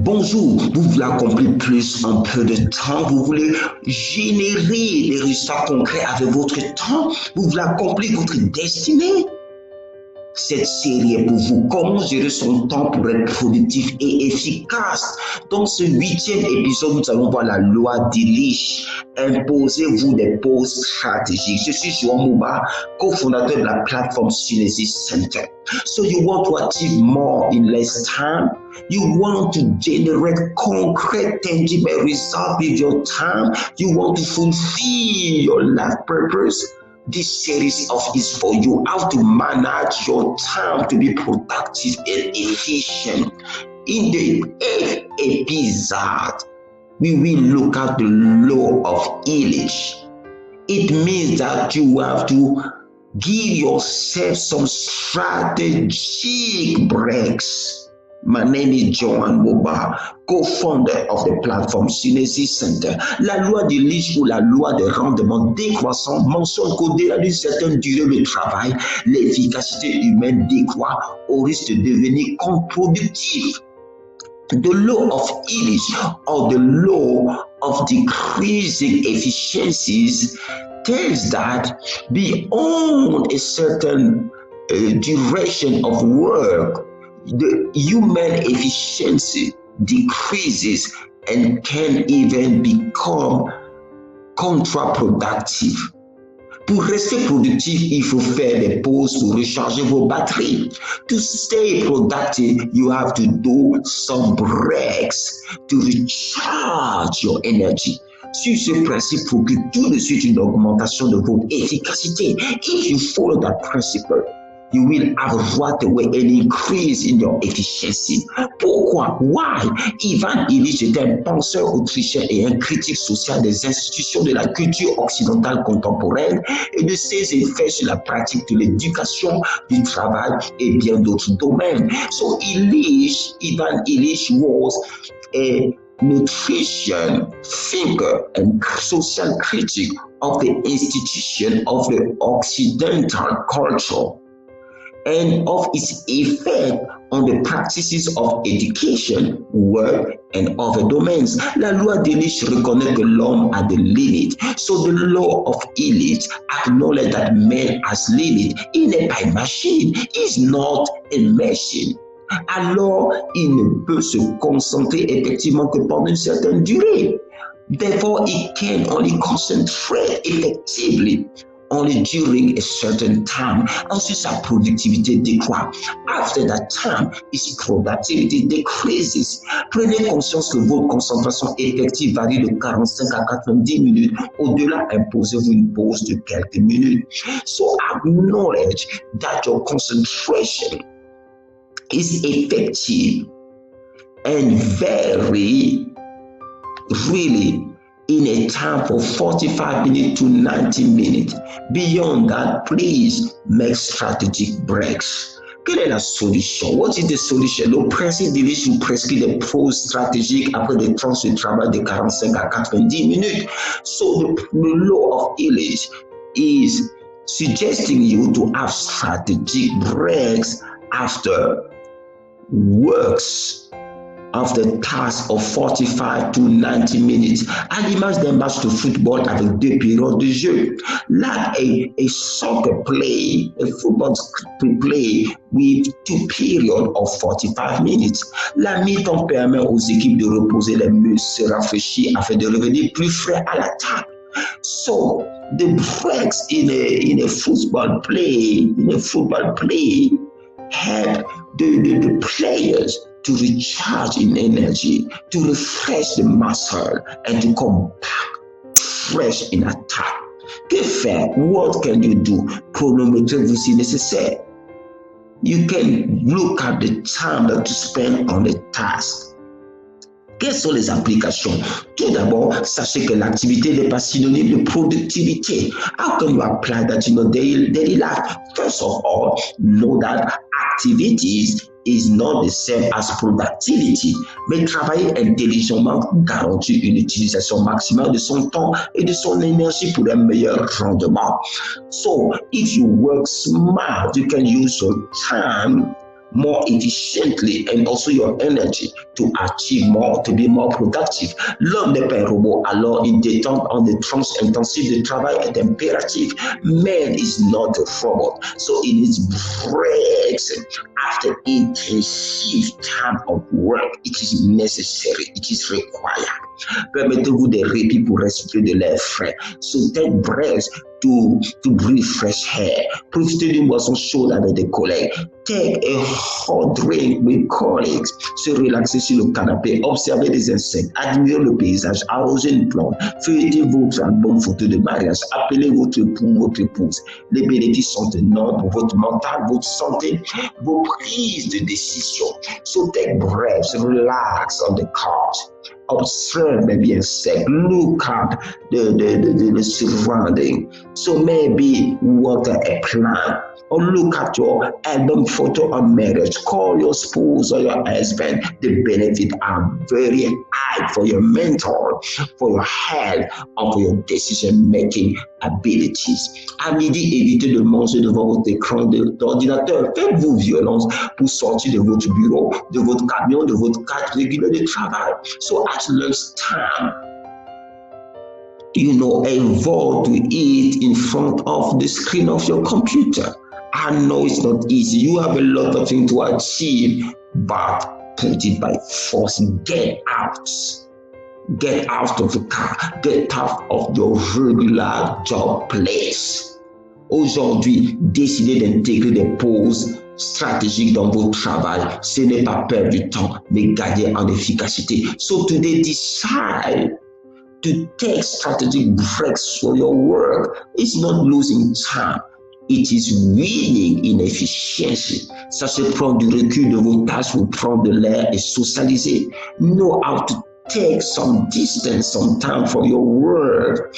Bonjour, vous voulez accomplir plus en peu de temps, vous voulez générer des résultats concrets avec votre temps, vous voulez accomplir votre destinée. Cette série est pour vous. Comment gérer son temps pour être productif et efficace. Dans ce 8e épisode, nous allons voir la loi d'Elich. Imposez-vous des pauses stratégiques. Je suis Joan Mouba, cofondateur de la plateforme Synesis Center. So you want to achieve more in less time? You want to generate concrete, tangible results with your time? You want to fulfill your life purpose? This series is for you, how to manage your time to be productive and efficient. In the 8th episode, we will look at the law of Elich. It means that you have to give yourself some strategic breaks. My name is Joan Mouba, co-founder of the platform Synesis Center. La loi d'Elich ou la loi de rendement décroissant mentionne qu'au-delà d'une certaine durée de travail, l'efficacité humaine décroît au risque de devenir contre-productive. The law of Elich, or the law of decreasing efficiencies, tells that beyond a certain duration of work, the human efficiency decreases and can even become counterproductive. Pour rester productif, il faut faire des pauses pour recharger vos batteries. To stay productive, you have to do some breaks to recharge your energy. Sur ce principe procure tout de suite une augmentation de votre efficacité. If you follow that principle, you will have right away an increase in your efficiency. Pourquoi? Why? Ivan Illich était un penseur autrichien et un critique social des institutions de la culture occidentale contemporaine et de ses effets sur la pratique de l'éducation, du travail et bien d'autres domaines. So Ivan Illich was a nutrition thinker and social critic of the institution of the Occidental culture and of its effect on the practices of education, work, and other domains. La loi d'Elich reconnaît que l'homme a des limites. So the law of Elich acknowledges that man has limits. Il n'est pas une machine. He's not a machine. Alors, il ne peut se concentrer effectivement que pendant une certaine durée. Therefore, he can only concentrate effectively only during a certain time. Ensuite, sa productivité décroît. After that time, his productivity decreases. Prenez conscience que votre concentration effective varie de 45 à 90 minutes. Au-delà, imposez-vous une pause de quelques minutes. So acknowledge that your concentration is effective and vary really in a time for 45 minutes to 90 minutes. Beyond that, please make strategic breaks. Quelle est la solution? What is the solution? Le principe d'Elich nous prescrit des pauses stratégiques après des tranches de travail de 45 à 90 minutes. So the law of Elich is suggesting you to have strategic breaks after works of the task of 45 to 90 minutes. À l'image d'un match de football avec 2 périodes de jeu. Like a soccer play, a football play with 2 periods of 45 minutes. La mi-temps permet aux équipes de reposer les muscles, se rafraîchir afin de revenir plus frais à l'attaque. So the breaks in a football play help the players to recharge in energy, to refresh the muscle, and to come back fresh in attack. Que faire? What can you do? Chronométrez-vous si nécessaire. You can look at the time that you spend on the task. Quelles sont les applications? Tout d'abord, sachez que l'activité n'est pas synonyme de productivité. How can you apply that in your daily life? First of all, know that activities is not the same as productivity. Mais travailler intelligemment garantit une utilisation maximale de son temps et de son énergie pour un meilleur rendement. So, if you work smart, you can use your time more efficiently and also your energy to achieve more, to be more productive. L'homme n'est pas un robot, alors une détente en détrance intensive de travail est impérative. Man is not a robot, so it needs breaks after it receives time of work. It is necessary, it is required. Permettez-vous des répits pour respirer de l'air frais. So take breaks to breathe fresh air. Profitez d'une boisson chaude avec des collègues. Take a hot drink with colleagues. Se relaxer sur le canapé, observer des insectes, admirer le paysage, arroser une plante, feuilleter votre album photo de mariage, appeler votre époux, votre épouse. Les bénéfices sont énormes pour votre mental, votre santé, vos prises de décision. So take breaths, relax on the couch. Observe maybe insect, look at the surrounding. So maybe water a plant or look at your album photo on marriage. Call your spouse or your husband. The benefits are very high for your mental, for your health, and for your decision-making abilities. À midi, évitez de manger devant votre écran d'ordinateur. Faites-vous violence pour sortir de votre bureau, de votre camion, de votre cadre régulier de travail. So at lunchtime, avoid to eat in front of the screen of your computer. I know it's not easy. You have a lot of things to achieve, but put it by force. Get out. Get out of the car. Get out of your regular job place. Aujourd'hui, décidez d'intégrer des pauses stratégiques dans votre travail. Ce n'est pas perdre du temps, mais gagner en efficacité. So today, decide to take strategic breaks for your work. It's not losing time. It is winning in efficiency. Ça se prendre du recul de vos tâches, vous prendre de l'air et socialiser. Know how to take some distance, some time from your work.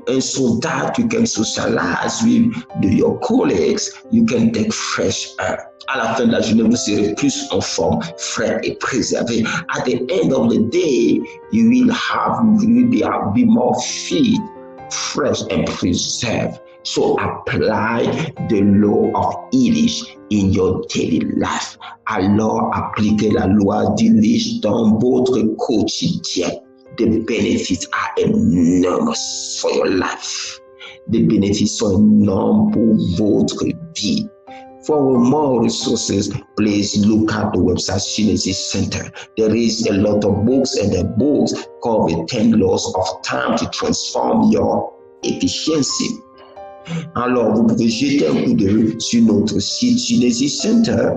And so that you can socialize with your colleagues, you can take fresh air. À la fin de la journée, vous serez plus en forme, frais et préservé. At the end of the day, you will be more fit, fresh and preserved. So apply the law of Illich in your daily life. Alors appliquez la loi d'Illich dans votre quotidien. The benefits are enormous for your life. The benefits sont énormes pour votre vie. For more resources, please look at the website Genesis Center. There is a lot of books, and the books called the 10 Laws of Time to Transform Your Efficiency. Alors, vous pouvez jeter un coup d'œil sur notre site Genesis Center.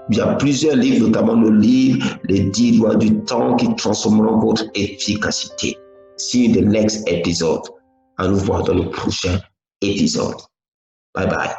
Il y a plusieurs livres, notamment le livre Les 10 lois du temps qui transformeront votre efficacité. See you in the next episode. À nous voir dans le prochain épisode. Bye bye.